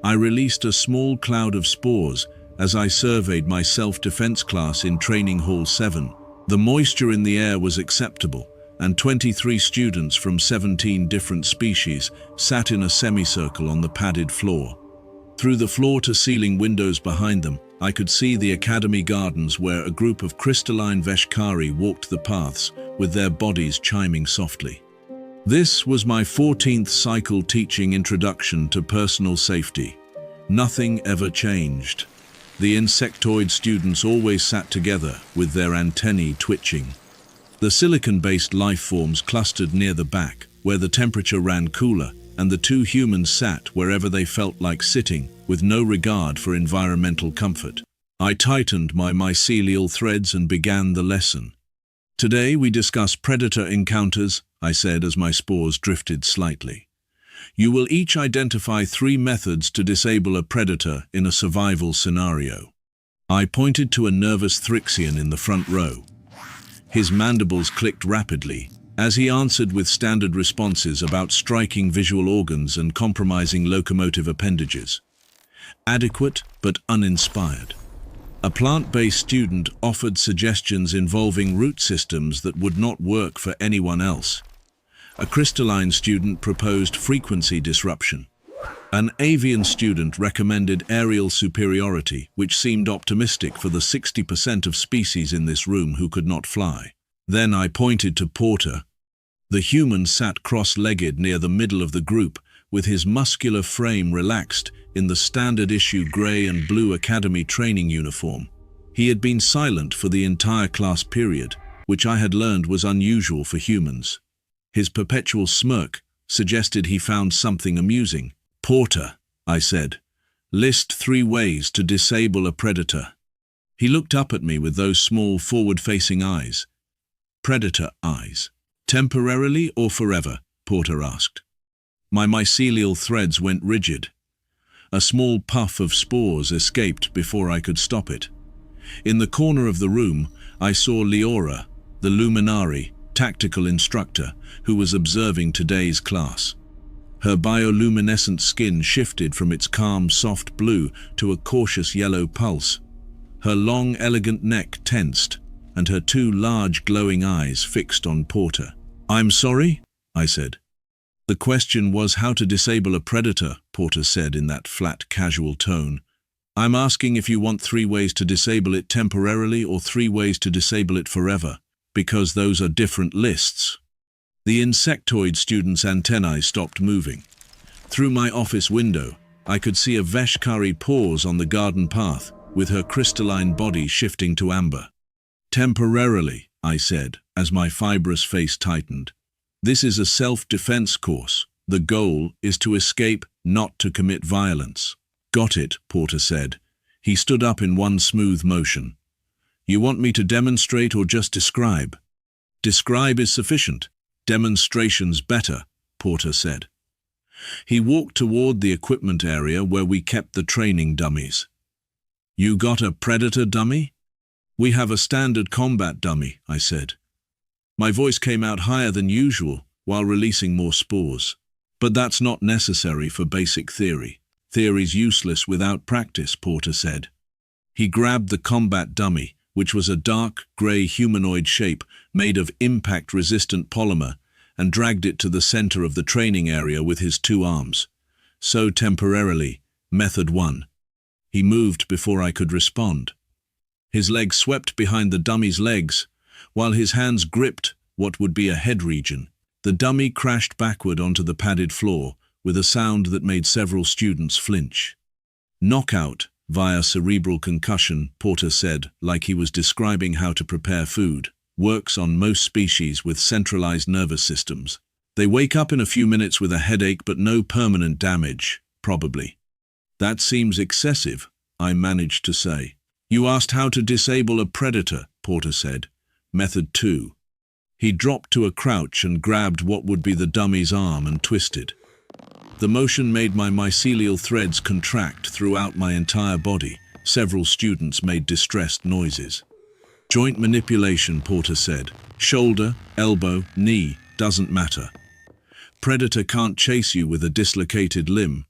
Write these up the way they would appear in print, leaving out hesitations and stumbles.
I released a small cloud of spores as I surveyed my self-defense class in Training Hall 7. The moisture in the air was acceptable, and 23 students from 17 different species sat in a semicircle on the padded floor. Through the floor-to-ceiling windows behind them, I could see the academy gardens where a group of crystalline Veshkari walked the paths with their bodies chiming softly. This was my 14th cycle teaching Introduction to Personal Safety. Nothing ever changed. The insectoid students always sat together with their antennae twitching. The silicon-based life forms clustered near the back, where the temperature ran cooler, and the two humans sat wherever they felt like sitting, with no regard for environmental comfort. I tightened my mycelial threads and began the lesson. Today we discuss predator encounters, I said as my spores drifted slightly. You will each identify 3 methods to disable a predator in a survival scenario. I pointed to a nervous Thrixian in the front row. His mandibles clicked rapidly, as he answered with standard responses about striking visual organs and compromising locomotive appendages. Adequate but uninspired. A plant-based student offered suggestions involving root systems that would not work for anyone else. A crystalline student proposed frequency disruption. An avian student recommended aerial superiority, which seemed optimistic for the 60% of species in this room who could not fly. Then I pointed to Porter. The human sat cross-legged near the middle of the group, with his muscular frame relaxed in the standard-issue grey and blue academy training uniform. He had been silent for the entire class period, which I had learned was unusual for humans. His perpetual smirk suggested he found something amusing. "Porter," I said, "list 3 ways to disable a predator." He looked up at me with those small forward-facing eyes. Predator eyes. "Temporarily or forever?" Porter asked. My mycelial threads went rigid. A small puff of spores escaped before I could stop it. In the corner of the room, I saw Leora, the luminary, tactical instructor, who was observing today's class. Her bioluminescent skin shifted from its calm, soft blue to a cautious yellow pulse. Her long, elegant neck tensed, and her 2 large, glowing eyes fixed on Porter. "I'm sorry?" I said. "The question was how to disable a predator," Porter said in that flat, casual tone. "I'm asking if you want 3 ways to disable it temporarily or 3 ways to disable it forever, because those are different lists." The insectoid student's antennae stopped moving. Through my office window, I could see a Veshkari pause on the garden path, with her crystalline body shifting to amber. "Temporarily," I said, as my fibrous face tightened. "This is a self-defense course. The goal is to escape, not to commit violence." "Got it," Porter said. He stood up in one smooth motion. "You want me to demonstrate or just describe?" "Describe is sufficient. Demonstration's better," Porter said. He walked toward the equipment area where we kept the training dummies. "You got a predator dummy?" "We have a standard combat dummy," I said. My voice came out higher than usual while releasing more spores. "But that's not necessary for basic theory. Theory's useless without practice," Porter said. He grabbed the combat dummy, which was a dark, grey humanoid shape made of impact-resistant polymer, and dragged it to the center of the training area with his 2 arms. "So temporarily, method 1. He moved before I could respond. His legs swept behind the dummy's legs, while his hands gripped what would be a head region. The dummy crashed backward onto the padded floor with a sound that made several students flinch. "Knockout via cerebral concussion," Porter said, like he was describing how to prepare food, "works on most species with centralized nervous systems. They wake up in a few minutes with a headache but no permanent damage, probably." "That seems excessive," I managed to say. "You asked how to disable a predator," Porter said. "Method 2. He dropped to a crouch and grabbed what would be the dummy's arm and twisted. The motion made my mycelial threads contract throughout my entire body. Several students made distressed noises. "Joint manipulation," Porter said. "Shoulder, elbow, knee, doesn't matter. Predator can't chase you with a dislocated limb.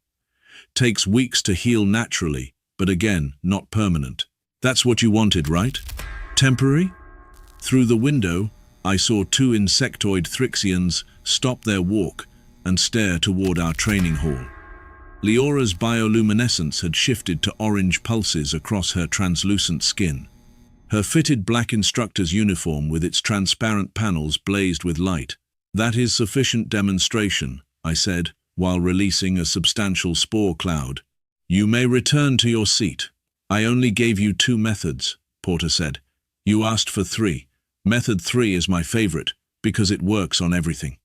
Takes weeks to heal naturally, but again, not permanent. That's what you wanted, right? Temporary? Through the window, I saw two insectoid Thrixians stop their walk and stare toward our training hall. Leora's bioluminescence had shifted to orange pulses across her translucent skin. Her fitted black instructor's uniform with its transparent panels blazed with light. "That is sufficient demonstration," I said, while releasing a substantial spore cloud. "You may return to your seat." "I only gave you 2 methods," Porter said. "You asked for 3. Method 3 is my favorite, because it works on everything."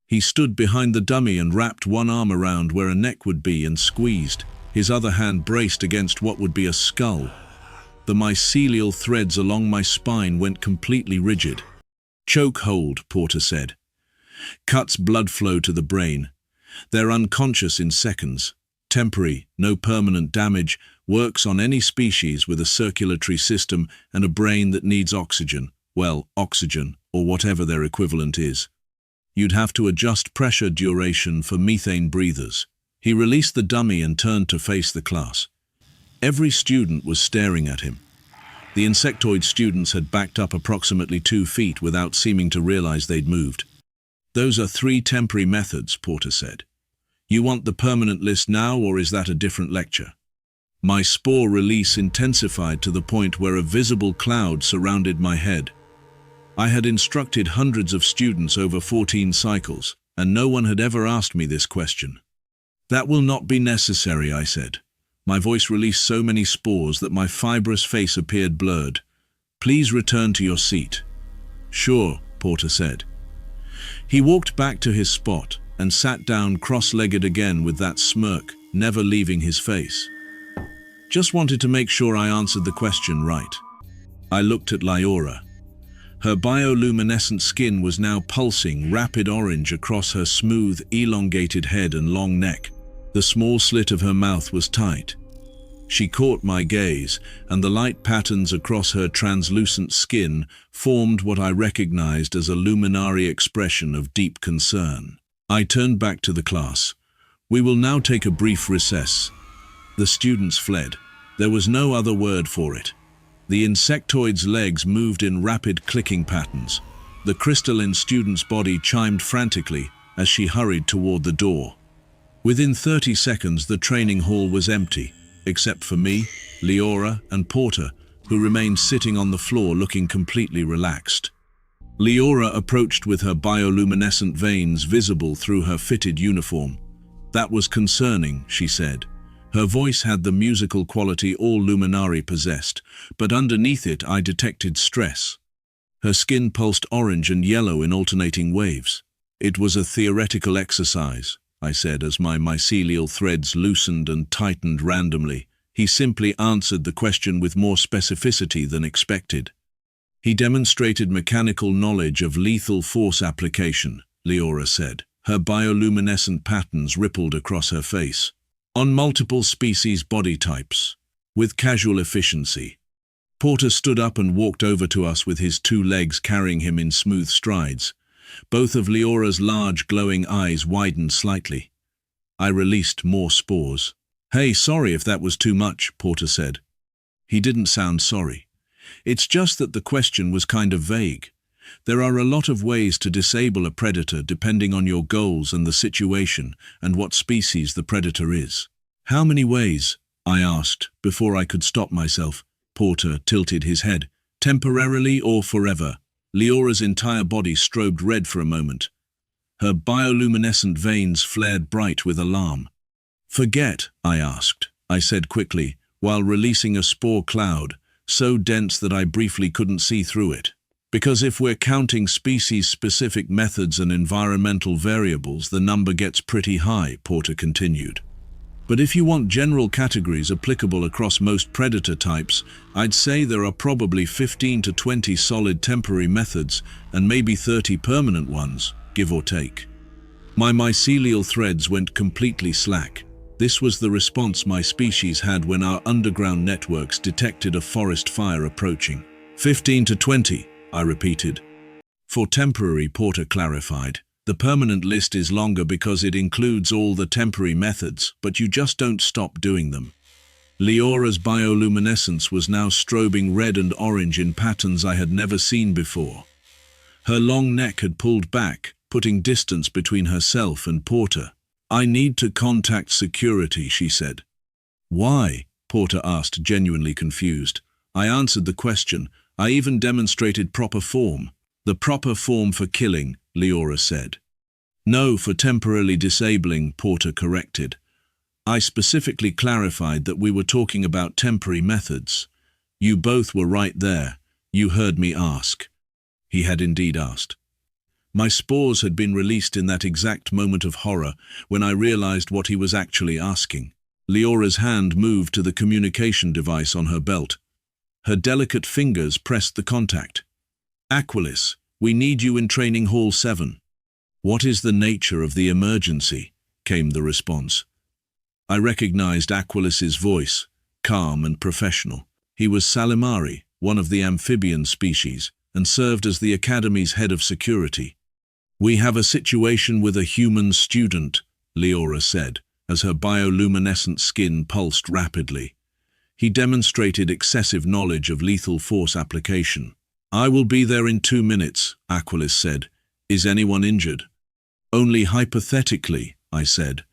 He stood behind the dummy and wrapped one arm around where a neck would be and squeezed, his other hand braced against what would be a skull. The mycelial threads along my spine went completely rigid. "Choke hold," Porter said. "Cuts blood flow to the brain. They're unconscious in seconds. Temporary, no permanent damage, works on any species with a circulatory system and a brain that needs oxygen. Well, oxygen, or whatever their equivalent is. You'd have to adjust pressure duration for methane breathers." He released the dummy and turned to face the class. Every student was staring at him. The insectoid students had backed up approximately 2 feet without seeming to realize they'd moved. "Those are 3 temporary methods," Porter said. "You want the permanent list now, or is that a different lecture?" My spore release intensified to the point where a visible cloud surrounded my head. I had instructed hundreds of students over 14 cycles, and no one had ever asked me this question. "That will not be necessary," I said. My voice released so many spores that my fibrous face appeared blurred. "Please return to your seat." "Sure," Porter said. He walked back to his spot and sat down cross-legged again with that smirk, never leaving his face. "Just wanted to make sure I answered the question right." I looked at Leora. Her bioluminescent skin was now pulsing rapid orange across her smooth, elongated head and long neck. The small slit of her mouth was tight. She caught my gaze, and the light patterns across her translucent skin formed what I recognized as a luminary expression of deep concern. I turned back to the class. "We will now take a brief recess." The students fled. There was no other word for it. The insectoid's legs moved in rapid clicking patterns. The crystalline student's body chimed frantically as she hurried toward the door. Within 30 seconds, the training hall was empty, except for me, Leora, and Porter, who remained sitting on the floor looking completely relaxed. Leora approached with her bioluminescent veins visible through her fitted uniform. "That was concerning," she said. Her voice had the musical quality all Luminari possessed, but underneath it I detected stress. Her skin pulsed orange and yellow in alternating waves. "It was a theoretical exercise," I said as my mycelial threads loosened and tightened randomly. He simply answered the question with more specificity than expected. "He demonstrated mechanical knowledge of lethal force application," Leora said. Her bioluminescent patterns rippled across her face. "On multiple species body types, with casual efficiency." Porter stood up and walked over to us with his 2 legs carrying him in smooth strides. Both of Leora's large glowing eyes widened slightly. I released more spores. "Hey, sorry if that was too much," Porter said. He didn't sound sorry. "It's just that the question was kind of vague. There are a lot of ways to disable a predator depending on your goals and the situation and what species the predator is." "How many ways?" I asked before I could stop myself. Porter tilted his head. "Temporarily or forever?" Leora's entire body strobed red for a moment. Her bioluminescent veins flared bright with alarm. "Forget," I asked. I said quickly, while releasing a spore cloud, so dense that I briefly couldn't see through it. "Because if we're counting species-specific methods and environmental variables, the number gets pretty high," Porter continued. "But if you want general categories applicable across most predator types, I'd say there are probably 15 to 20 solid temporary methods and maybe 30 permanent ones, give or take." My mycelial threads went completely slack. This was the response my species had when our underground networks detected a forest fire approaching. 15 to 20, I repeated. "For temporary," Porter clarified. The permanent list is longer because it includes all the temporary methods, but you just don't stop doing them. Leora's bioluminescence was now strobing red and orange in patterns I had never seen before. Her long neck had pulled back, putting distance between herself and Porter. "I need to contact security," she said. "Why?" Porter asked, genuinely confused. I answered the question. I even demonstrated proper form. "The proper form for killing," Leora said. "No, for temporarily disabling," Porter corrected. I specifically clarified that we were talking about temporary methods. "You both were right there. You heard me ask." He had indeed asked. My spores had been released in that exact moment of horror when I realized what he was actually asking. Leora's hand moved to the communication device on her belt. Her delicate fingers pressed the contact. "Aquilis, we need you in Training Hall 7. "What is the nature of the emergency?" came the response. I recognized Aquilis's voice, calm and professional. He was Salimari, one of the amphibian species, and served as the Academy's head of security. "We have a situation with a human student," Leora said, as her bioluminescent skin pulsed rapidly. He demonstrated excessive knowledge of lethal force application. "I will be there in 2 minutes," Aquilis said. "Is anyone injured?" "Only hypothetically," I said.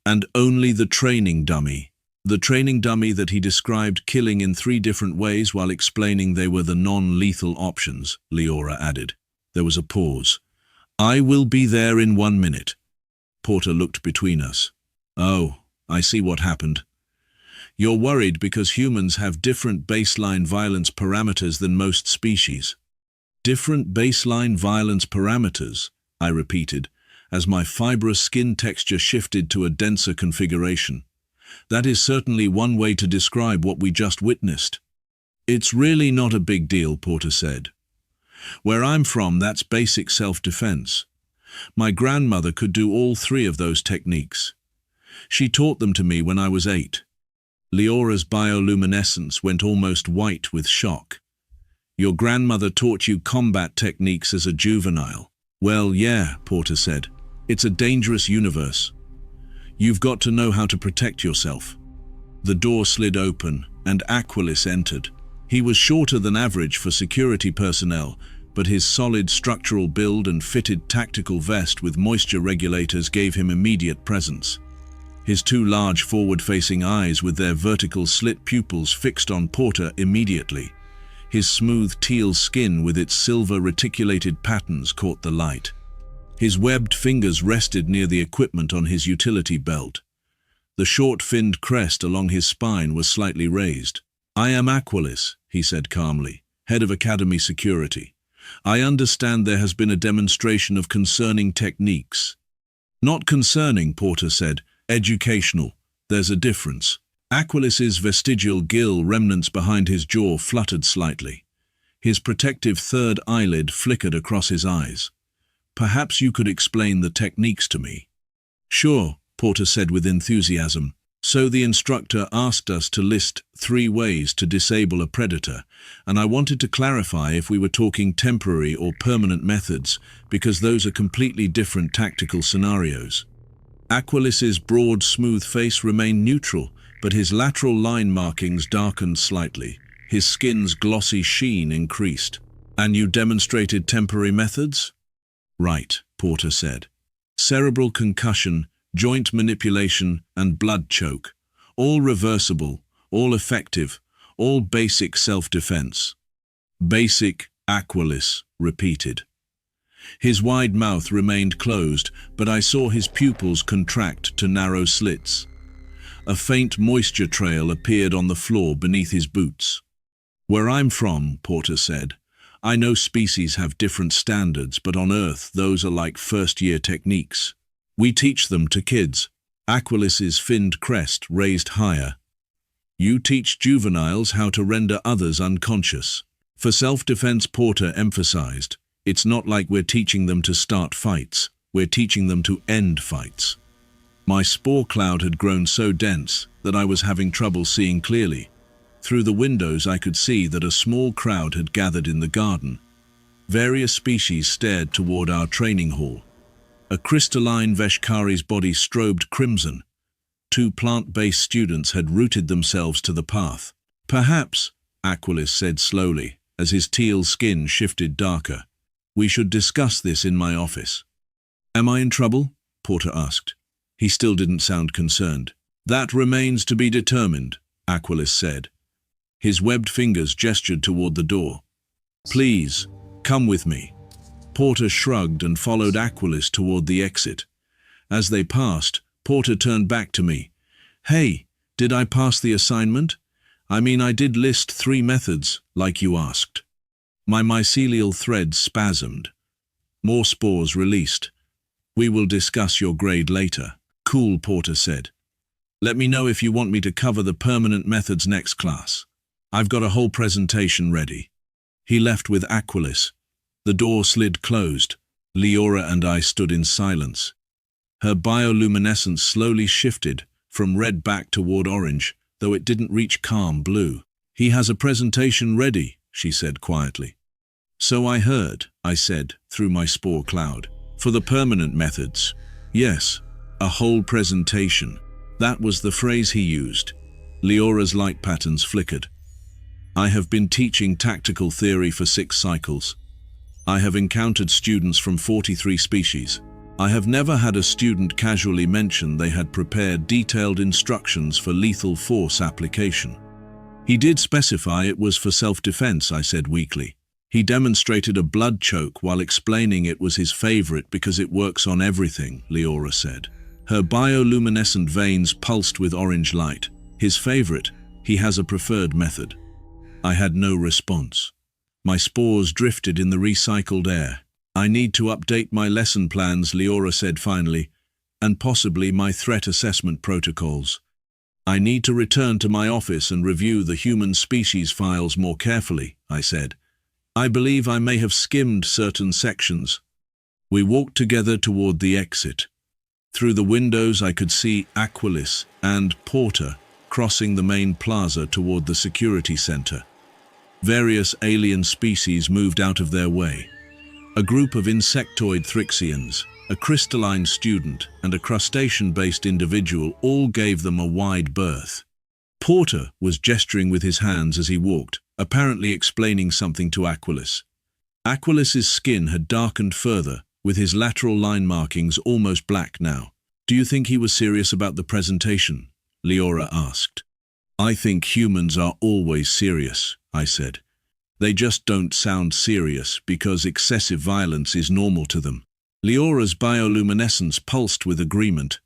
"And only the training dummy." The training dummy that he described killing in 3 different ways while explaining they were the non-lethal options, Leora added. There was a pause. "I will be there in 1 minute." Porter looked between us. "Oh, I see what happened. You're worried because humans have different baseline violence parameters than most species." "Different baseline violence parameters," I repeated, as my fibrous skin texture shifted to a denser configuration. "That is certainly one way to describe what we just witnessed." "It's really not a big deal," Porter said. "Where I'm from, that's basic self-defense. My grandmother could do all 3 of those techniques. She taught them to me when I was 8. Leora's bioluminescence went almost white with shock. "Your grandmother taught you combat techniques as a juvenile." "Well, yeah," Porter said. "It's a dangerous universe. You've got to know how to protect yourself." The door slid open, and Aquilis entered. He was shorter than average for security personnel, but his solid structural build and fitted tactical vest with moisture regulators gave him immediate presence. His 2 large forward-facing eyes with their vertical slit pupils fixed on Porter immediately. His smooth teal skin with its silver reticulated patterns caught the light. His webbed fingers rested near the equipment on his utility belt. The short-finned crest along his spine was slightly raised. "I am Aquilis," he said calmly, head of Academy Security. "I understand there has been a demonstration of concerning techniques." "Not concerning," Porter said. "Educational. There's a difference." Aquilis's vestigial gill remnants behind his jaw fluttered slightly. His protective 3rd eyelid flickered across his eyes. "Perhaps you could explain the techniques to me." "Sure," Porter said with enthusiasm. "So the instructor asked us to list 3 ways to disable a predator, and I wanted to clarify if we were talking temporary or permanent methods, because those are completely different tactical scenarios." Aquilis's broad, smooth face remained neutral, but his lateral line markings darkened slightly. His skin's glossy sheen increased. "And you demonstrated temporary methods?" "Right," Porter said. "Cerebral concussion, joint manipulation, and blood choke. All reversible, all effective, all basic self-defense." "Basic," Aquilis repeated. His wide mouth remained closed, but I saw his pupils contract to narrow slits. A faint moisture trail appeared on the floor beneath his boots. "Where I'm from," Porter said, "I know species have different standards, but on Earth those are like first-year techniques. We teach them to kids." Aquilis's finned crest raised higher. "You teach juveniles how to render others unconscious." For self-defense, Porter emphasized, "It's not like we're teaching them to start fights, we're teaching them to end fights." My spore cloud had grown so dense that I was having trouble seeing clearly. Through the windows I could see that a small crowd had gathered in the garden. Various species stared toward our training hall. A crystalline Veshkari's body strobed crimson. 2 plant-based students had rooted themselves to the path. Perhaps, Aquilis said slowly, as his teal skin shifted darker. We should discuss this in my office. Am I in trouble? Porter asked. He still didn't sound concerned. That remains to be determined, Aquilis said. His webbed fingers gestured toward the door. Please, come with me. Porter shrugged and followed Aquilis toward the exit. As they passed, Porter turned back to me. Hey, did I pass the assignment? I mean, I did list 3 methods, like you asked. My mycelial thread spasmed. More spores released. We will discuss your grade later. Cool, Porter said. Let me know if you want me to cover the permanent methods next class. I've got a whole presentation ready. He left with Aquilis. The door slid closed. Leora and I stood in silence. Her bioluminescence slowly shifted from red back toward orange, though it didn't reach calm blue. He has a presentation ready, she said quietly. So I heard, I said, through my spore cloud. For the permanent methods. Yes, a whole presentation. That was the phrase he used. Leora's light patterns flickered. I have been teaching tactical theory for 6 cycles. I have encountered students from 43 species. I have never had a student casually mention they had prepared detailed instructions for lethal force application. He did specify it was for self-defense, I said weakly. He demonstrated a blood choke while explaining it was his favorite because it works on everything, Leora said. Her bioluminescent veins pulsed with orange light. His favorite, he has a preferred method. I had no response. My spores drifted in the recycled air. I need to update my lesson plans, Leora said finally, and possibly my threat assessment protocols. I need to return to my office and review the human species files more carefully, I said. I believe I may have skimmed certain sections. We walked together toward the exit. Through the windows I could see Aquilis and Porter crossing the main plaza toward the security center. Various alien species moved out of their way. A group of insectoid Thrixians, a crystalline student, and a crustacean-based individual all gave them a wide berth. Porter was gesturing with his hands as he walked, apparently explaining something to Aquilis. Aquilis's skin had darkened further, with his lateral line markings almost black now. Do you think he was serious about the presentation? Leora asked. I think humans are always serious, I said. They just don't sound serious because excessive violence is normal to them. Leora's bioluminescence pulsed with agreement.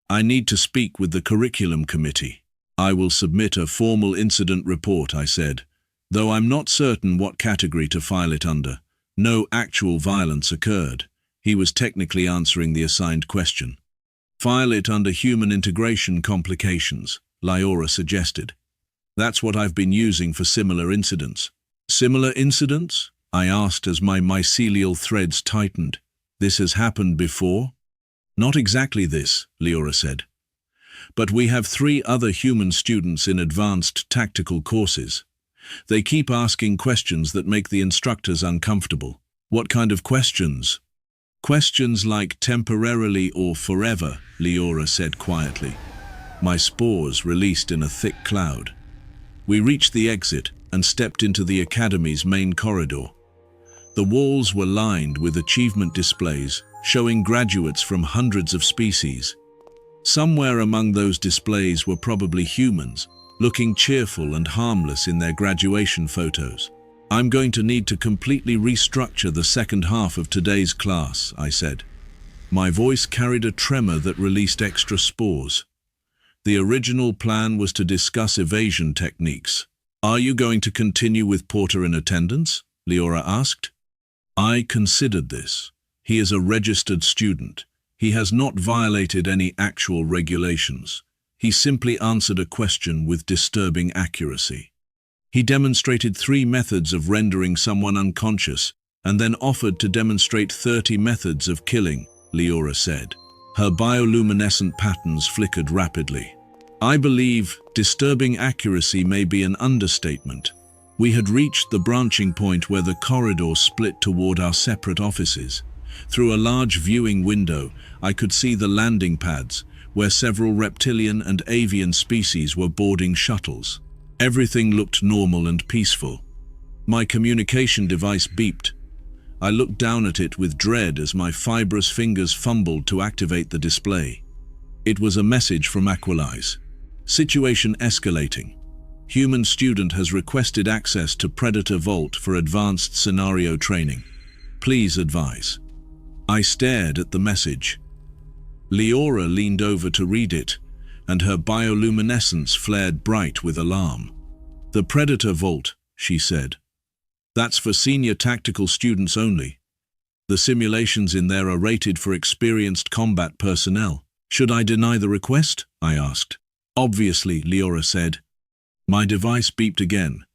I need to speak with the curriculum committee. I will submit a formal incident report, I said, though I'm not certain what category to file it under. No actual violence occurred. He was technically answering the assigned question. File it under human integration complications, Leora suggested. That's what I've been using for similar incidents. Similar incidents? I asked as my mycelial threads tightened. This has happened before? Not exactly this, Leora said. But we have 3 other human students in advanced tactical courses. They keep asking questions that make the instructors uncomfortable. What kind of questions? Questions like temporarily or forever, Leora said quietly. My spores released in a thick cloud. We reached the exit and stepped into the academy's main corridor. The walls were lined with achievement displays showing graduates from hundreds of species. Somewhere among those displays were probably humans, looking cheerful and harmless in their graduation photos. I'm going to need to completely restructure the second half of today's class, I said. My voice carried a tremor that released extra spores. The original plan was to discuss evasion techniques. Are you going to continue with Porter in attendance? Leora asked. I considered this. He is a registered student. He has not violated any actual regulations. He simply answered a question with disturbing accuracy. He demonstrated 3 methods of rendering someone unconscious and then offered to demonstrate 30 methods of killing, Leora said. Her bioluminescent patterns flickered rapidly. I believe disturbing accuracy may be an understatement. We had reached the branching point where the corridor split toward our separate offices. Through a large viewing window, I could see the landing pads, where several reptilian and avian species were boarding shuttles. Everything looked normal and peaceful. My communication device beeped. I looked down at it with dread as my fibrous fingers fumbled to activate the display. It was a message from Aqualize. Situation escalating. Human student has requested access to Predator Vault for advanced scenario training. Please advise. I stared at the message. Leora leaned over to read it, and her bioluminescence flared bright with alarm. The Predator Vault, she said. That's for senior tactical students only. The simulations in there are rated for experienced combat personnel. Should I deny the request? I asked. Obviously, Leora said. My device beeped again.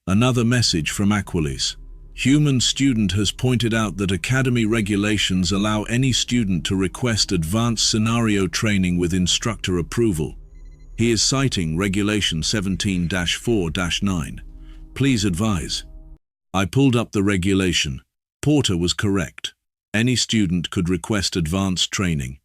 Another message from Aqualize. Human student has pointed out that Academy regulations allow any student to request advanced scenario training with instructor approval. He is citing Regulation 17-4-9. Please advise. I pulled up the regulation. Porter was correct. Any student could request advanced training.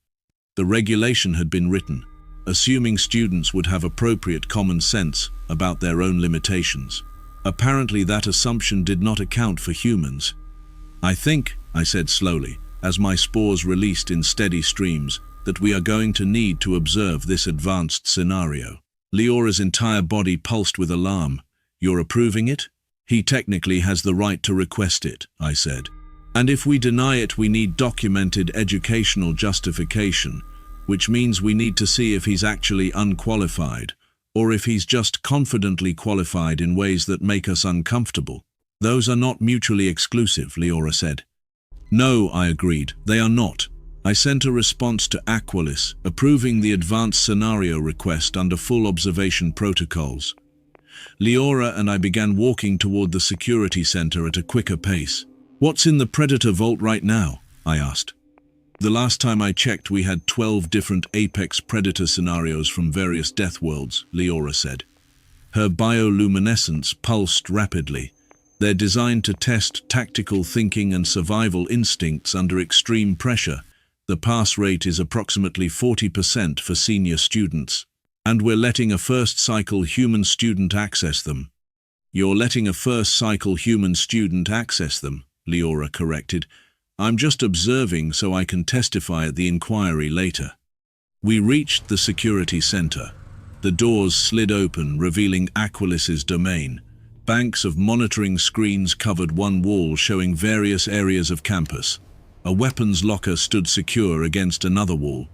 The regulation had been written, assuming students would have appropriate common sense about their own limitations. Apparently that assumption did not account for humans. I think, I said slowly, as my spores released in steady streams, that we are going to need to observe this advanced scenario. Leora's entire body pulsed with alarm. You're approving it? He technically has the right to request it, I said. And if we deny it, we need documented educational justification, which means we need to see if he's actually unqualified, or if he's just confidently qualified in ways that make us uncomfortable. Those are not mutually exclusive, Leora said. No, I agreed, they are not. I sent a response to Aqualize, approving the advanced scenario request under full observation protocols. Leora and I began walking toward the security center at a quicker pace. What's in the Predator Vault right now? I asked. The last time I checked, we had 12 different Apex Predator scenarios from various Deathworlds, Leora said. Her bioluminescence pulsed rapidly. They're designed to test tactical thinking and survival instincts under extreme pressure. The pass rate is approximately 40% for senior students. And we're letting a first-cycle human student access them. You're letting a first-cycle human student access them, Leora corrected. I'm just observing so I can testify at the inquiry later. We reached the security center. The doors slid open, revealing Aqualize's domain. Banks of monitoring screens covered one wall, showing various areas of campus. A weapons locker stood secure against another wall.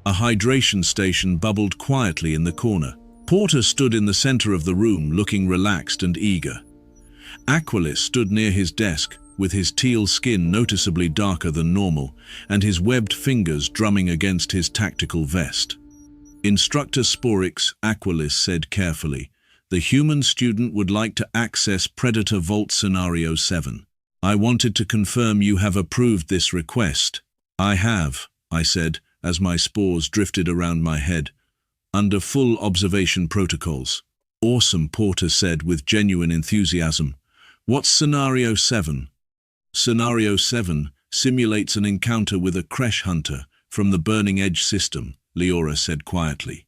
A hydration station bubbled quietly in the corner. Porter stood in the center of the room, looking relaxed and eager. Aqualize stood near his desk, with his teal skin noticeably darker than normal, and his webbed fingers drumming against his tactical vest. Instructor Sporix, Aqualize said carefully, the human student would like to access Predator Vault Scenario 7. I wanted to confirm you have approved this request. I have, I said, as my spores drifted around my head, under full observation protocols. Awesome, Porter said with genuine enthusiasm. What's Scenario 7? Scenario 7 simulates an encounter with a Kresh hunter from the Burning Edge system, Leora said quietly.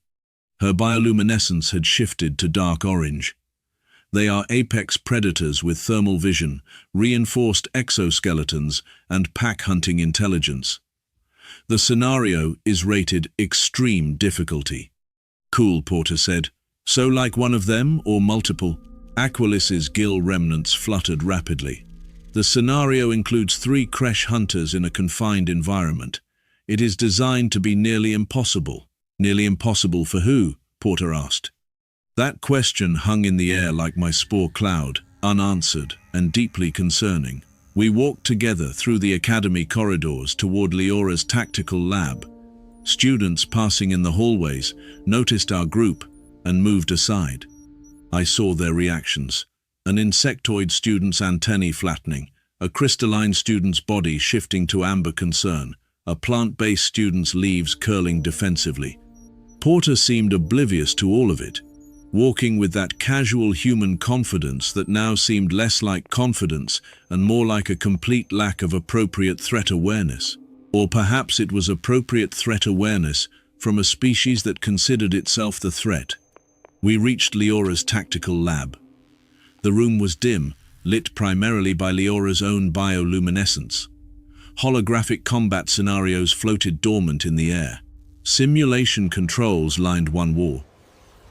Her bioluminescence had shifted to dark orange. They are apex predators with thermal vision, reinforced exoskeletons, and pack-hunting intelligence. The scenario is rated extreme difficulty. Cool, Porter said. So like one of them or multiple? Aqualize's gill remnants fluttered rapidly. The scenario includes 3 Kresh hunters in a confined environment. It is designed to be nearly impossible. Nearly impossible for who? Porter asked. That question hung in the air like my spore cloud, unanswered and deeply concerning. We walked together through the academy corridors toward Leora's tactical lab. Students passing in the hallways noticed our group and moved aside. I saw their reactions. An insectoid student's antennae flattening, a crystalline student's body shifting to amber concern, a plant-based student's leaves curling defensively. Porter seemed oblivious to all of it. walking with that casual human confidence that now seemed less like confidence and more like a complete lack of appropriate threat awareness. Or perhaps it was appropriate threat awareness from a species that considered itself the threat. We reached Leora's tactical lab. The room was dim, lit primarily by Leora's own bioluminescence. Holographic combat scenarios floated dormant in the air. Simulation controls lined one wall.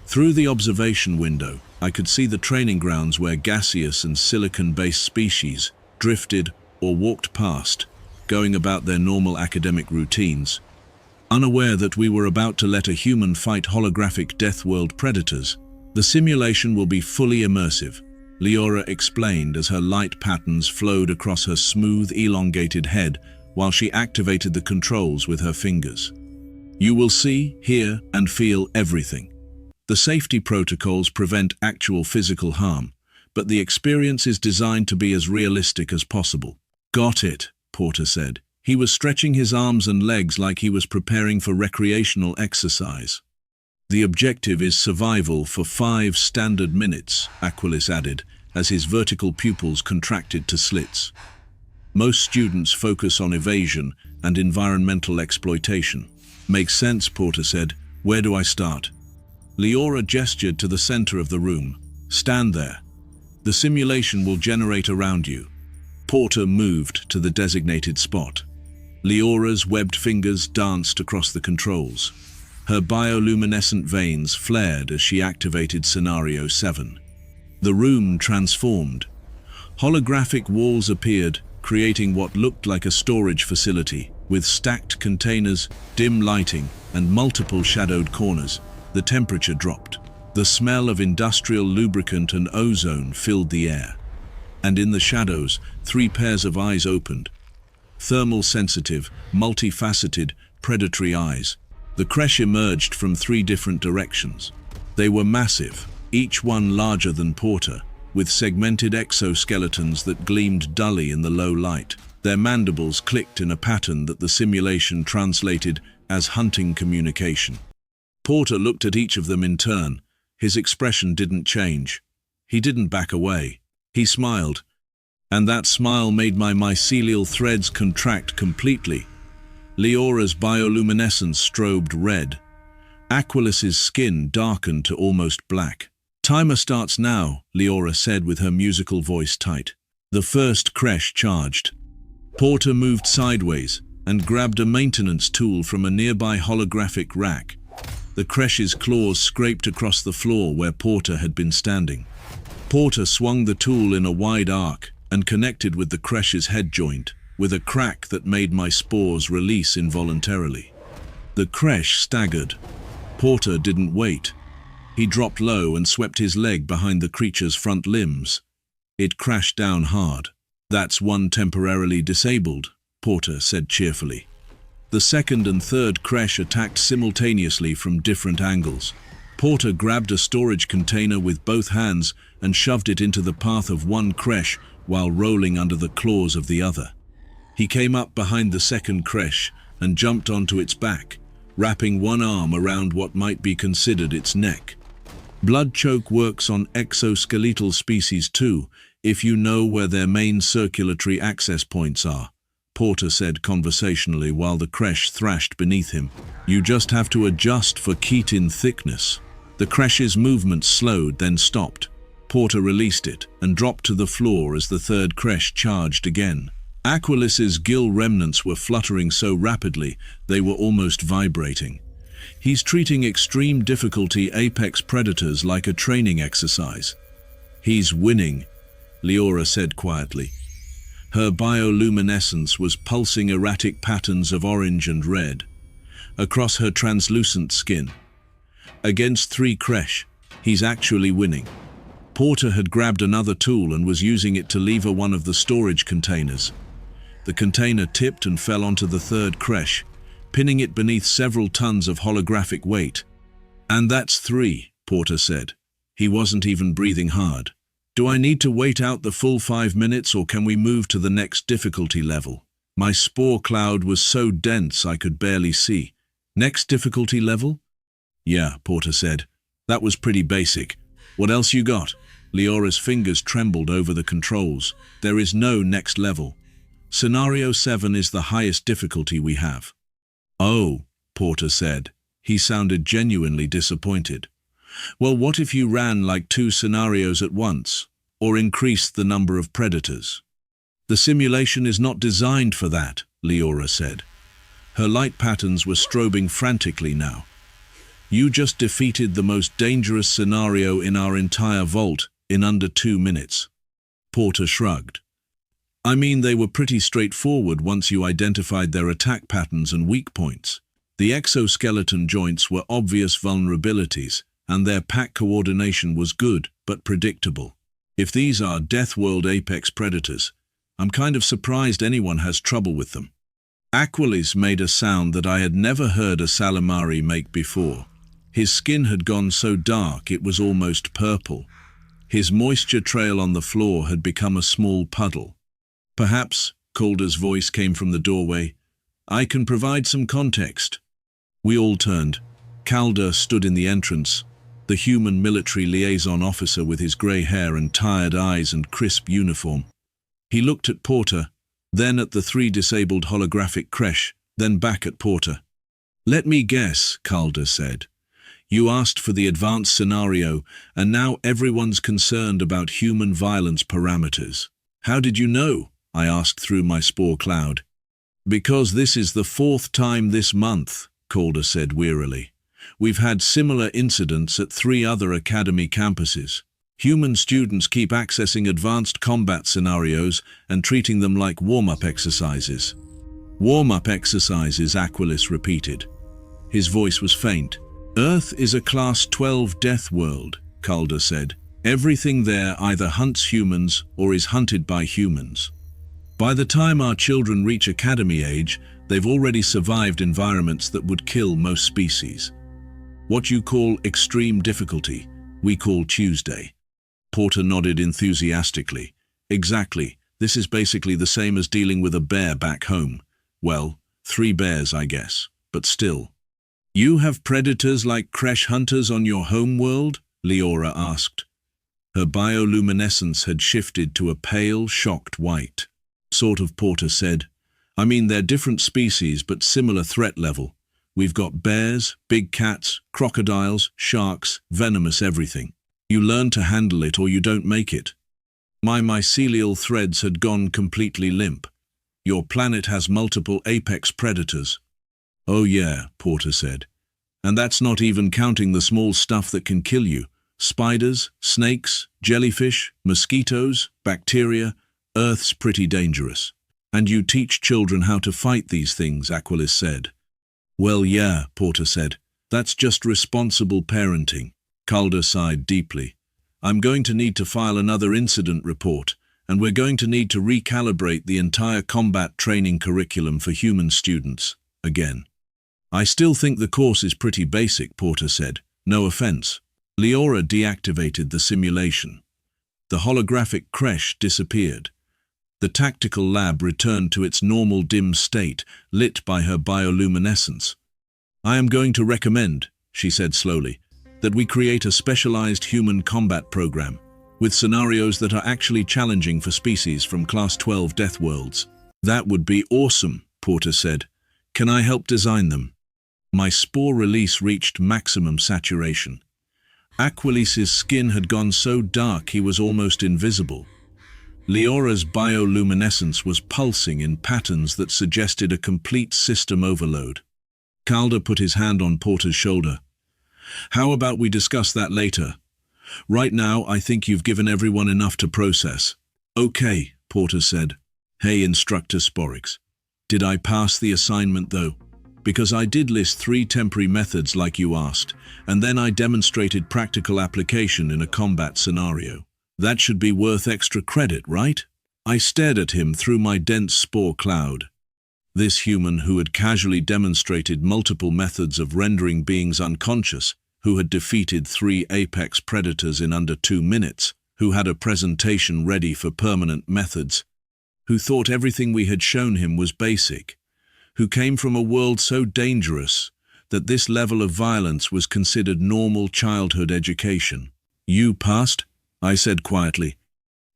Through the observation window, I could see the training grounds where gaseous and silicon-based species drifted or walked past, going about their normal academic routines. Unaware that we were about to let a human fight holographic Deathworld predators, the simulation will be fully immersive, Leora explained as her light patterns flowed across her smooth, elongated head while she activated the controls with her fingers. You will see, hear, and feel everything. The safety protocols prevent actual physical harm, but the experience is designed to be as realistic as possible. Got it, Porter said. He was stretching his arms and legs like he was preparing for recreational exercise. The objective is survival for 5 standard minutes, Aquilis added, as his vertical pupils contracted to slits. Most students focus on evasion and environmental exploitation. Makes sense, Porter said. Where do I start? Leora gestured to the center of the room. Stand there. The simulation will generate around you. Porter moved to the designated spot. Leora's webbed fingers danced across the controls. Her bioluminescent veins flared as she activated Scenario 7. The room transformed. Holographic walls appeared, creating what looked like a storage facility, with stacked containers, dim lighting, and multiple shadowed corners. The temperature dropped. The smell of industrial lubricant and ozone filled the air. And in the shadows, 3 pairs of eyes opened. Thermal-sensitive, multifaceted, predatory eyes. The creche emerged from 3 different directions. They were massive, each one larger than Porter, with segmented exoskeletons that gleamed dully in the low light. Their mandibles clicked in a pattern that the simulation translated as hunting communication. Porter looked at each of them in turn. His expression didn't change. He didn't back away. He smiled, and that smile made my mycelial threads contract completely. Leora's bioluminescence strobed red. Aquilis's skin darkened to almost black. Timer starts now, Leora said with her musical voice tight. The first creche charged. Porter moved sideways and grabbed a maintenance tool from a nearby holographic rack. The creche's claws scraped across the floor where Porter had been standing. Porter swung the tool in a wide arc and connected with the creche's head joint, with a crack that made my spores release involuntarily. The creche staggered. Porter didn't wait. He dropped low and swept his leg behind the creature's front limbs. It crashed down hard. That's one temporarily disabled, Porter said cheerfully. The second and third creche attacked simultaneously from different angles. Porter grabbed a storage container with both hands and shoved it into the path of one creche while rolling under the claws of the other. He came up behind the second creche and jumped onto its back, wrapping one arm around what might be considered its neck. Blood choke works on exoskeletal species too, if you know where their main circulatory access points are, Porter said conversationally while the creche thrashed beneath him. You just have to adjust for chitin thickness. The creche's movement slowed, then stopped. Porter released it and dropped to the floor as the third creche charged again. Aquilis's gill remnants were fluttering so rapidly they were almost vibrating. He's treating extreme difficulty apex predators like a training exercise. He's winning, Leora said quietly. Her bioluminescence was pulsing erratic patterns of orange and red across her translucent skin. Against 3 creche, he's actually winning. Porter had grabbed another tool and was using it to lever one of the storage containers. The container tipped and fell onto the third creche, pinning it beneath several tons of holographic weight. And that's 3, Porter said. He wasn't even breathing hard. Do I need to wait out the full 5 minutes or can we move to the next difficulty level? My spore cloud was so dense I could barely see. Next difficulty level? Yeah, Porter said. That was pretty basic. What else you got? Leora's fingers trembled over the controls. There is no next level. Scenario 7 is the highest difficulty we have. Oh, Porter said. He sounded genuinely disappointed. Well, what if you ran like 2 scenarios at once, or increased the number of predators? The simulation is not designed for that, Leora said. Her light patterns were strobing frantically now. You just defeated the most dangerous scenario in our entire vault in under 2 minutes. Porter shrugged. I mean, they were pretty straightforward once you identified their attack patterns and weak points. The exoskeleton joints were obvious vulnerabilities, and their pack coordination was good but predictable. If these are Deathworld apex predators, I'm kind of surprised anyone has trouble with them. Aquilis made a sound that I had never heard a Salamari make before. His skin had gone so dark it was almost purple. His moisture trail on the floor had become a small puddle. Perhaps, Calder's voice came from the doorway, I can provide some context. We all turned. Calder stood in the entrance, the human military liaison officer with his grey hair and tired eyes and crisp uniform. He looked at Porter, then at the 3 disabled holographic creche, then back at Porter. Let me guess, Calder said. You asked for the advanced scenario, and now everyone's concerned about human violence parameters. How did you know? I asked through my spore cloud. Because this is the 4th time this month, Calder said wearily. We've had similar incidents at 3 other academy campuses. Human students keep accessing advanced combat scenarios and treating them like warm-up exercises. Warm-up exercises, Aquilis repeated. His voice was faint. Earth is a Class 12 death world, Calder said. Everything there either hunts humans or is hunted by humans. By the time our children reach academy age, they've already survived environments that would kill most species. What you call extreme difficulty, we call Tuesday. Porter nodded enthusiastically. Exactly. This is basically the same as dealing with a bear back home. Well, 3 bears, I guess, but still. You have predators like creche hunters on your home world? Leora asked. Her bioluminescence had shifted to a pale, shocked white. Sort of, Porter said. I mean, they're different species, but similar threat level. We've got bears, big cats, crocodiles, sharks, venomous everything. You learn to handle it or you don't make it. My mycelial threads had gone completely limp. Your planet has multiple apex predators. Oh yeah, Porter said. And that's not even counting the small stuff that can kill you. Spiders, snakes, jellyfish, mosquitoes, bacteria. Earth's pretty dangerous. And you teach children how to fight these things, Aquilis said. Well, yeah, Porter said. That's just responsible parenting. Calder sighed deeply. I'm going to need to file another incident report, and we're going to need to recalibrate the entire combat training curriculum for human students, again. I still think the course is pretty basic, Porter said. No offense. Leora deactivated the simulation. The holographic creche disappeared. The tactical lab returned to its normal dim state, lit by her bioluminescence. I am going to recommend, she said slowly, that we create a specialized human combat program, with scenarios that are actually challenging for species from Class 12 death worlds. That would be awesome, Porter said. Can I help design them? My spore release reached maximum saturation. Aquilis's skin had gone so dark he was almost invisible. Leora's bioluminescence was pulsing in patterns that suggested a complete system overload. Calder put his hand on Porter's shoulder. How about we discuss that later? Right now, I think you've given everyone enough to process. Okay, Porter said. Hey, Instructor Sporix. Did I pass the assignment, though? Because I did list 3 temporary methods like you asked, and then I demonstrated practical application in a combat scenario. That should be worth extra credit, right? I stared at him through my dense spore cloud. This human who had casually demonstrated multiple methods of rendering beings unconscious, who had defeated 3 apex predators in under 2 minutes, who had a presentation ready for permanent methods, who thought everything we had shown him was basic, who came from a world so dangerous, that this level of violence was considered normal childhood education. "You passed?" I said quietly.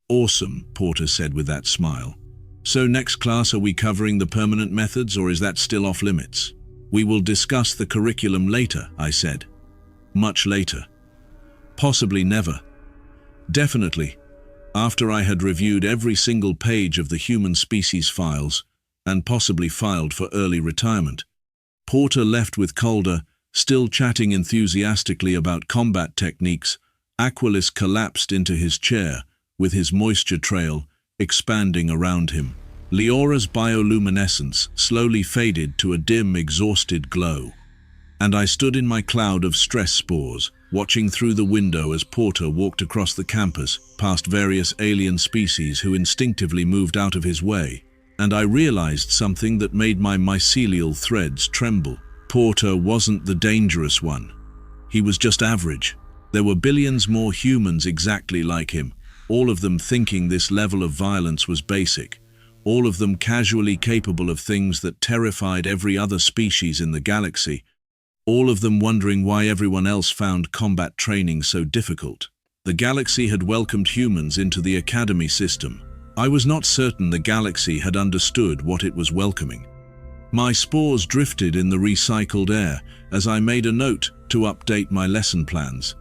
"Awesome," Porter said with that smile. "So next class, are we covering the permanent methods, or is that still off limits?" "We will discuss the curriculum later," I said. "Much later." "Possibly never." "Definitely." After I had reviewed every single page of the human species files, and possibly filed for early retirement. Porter left with Calder, still chatting enthusiastically about combat techniques. Aquilus collapsed into his chair, with his moisture trail expanding around him. Leora's bioluminescence slowly faded to a dim, exhausted glow. And I stood in my cloud of stress spores, watching through the window as Porter walked across the campus, past various alien species who instinctively moved out of his way. And I realized something that made my mycelial threads tremble. Porter wasn't the dangerous one. He was just average. There were billions more humans exactly like him, all of them thinking this level of violence was basic, all of them casually capable of things that terrified every other species in the galaxy, all of them wondering why everyone else found combat training so difficult. The galaxy had welcomed humans into the academy system. I was not certain the galaxy had understood what it was welcoming. My spores drifted in the recycled air as I made a note to update my lesson plans.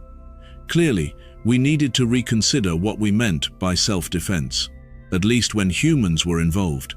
Clearly, we needed to reconsider what we meant by self-defense, at least when humans were involved.